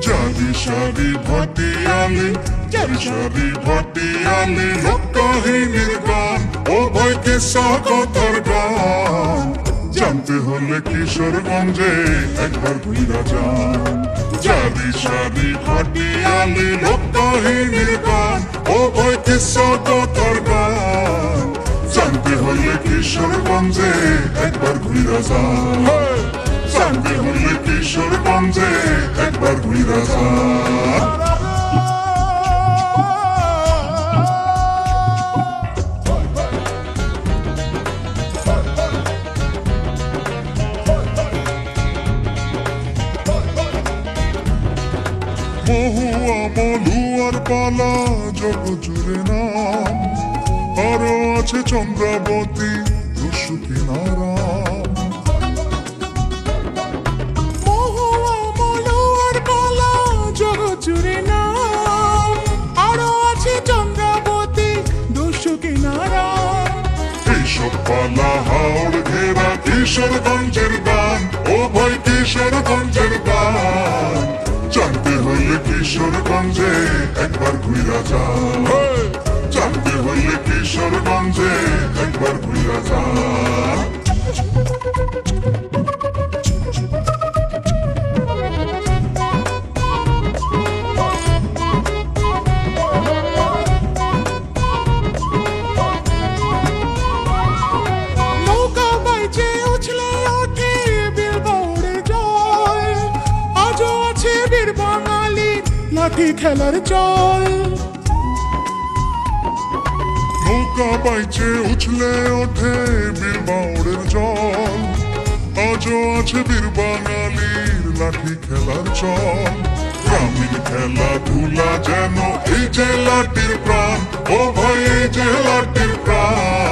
জারিসারি ভাটিয়ালি জারিসারি ভাটিয়ালি লোককাহিনীর গান ও ভয় কিসা কথার গান জানতে হলে কিশোরগঞ্জে একবার ঘুরা যান জারিসারি ভাটিয়ালি লোককাহিনীর গান ও ভয় কিসা কথার গান জানতে হলে কিশোরগঞ্জে একবার ঘুরা যান জানতে হলে কিশোরগঞ্জে একবার ঘুরা যান মহুয়া মলুয়ার পালা জগ জুড়ে নাম আরো আছে চন্দ্রাবতী দুশু কিনারা জুড়ে নাম আরো আছে চন্দ্রাবতী দুশু কিনারা এইসব পালা হাওড় ঘেরা কিশোরগঞ্জের গান ও ভয় কিশোরগঞ্জের গান জানতে হলে কিশোরগঞ্জে একবার ঘুরা যান জানতে হলে কিশোরগঞ্জে একবার ঘুরা যান লাঠি খেলার চল নৌকা বাইচে উছলে ওঠে বীর বাউড়ের জল আজও আছে বীর বাঙালির লাঠি খেলার চল গ্রামীণ খেলাধুলা যেন এই যে লাঠির প্রাণ ও ভাই এই যে লাঠির প্রাণ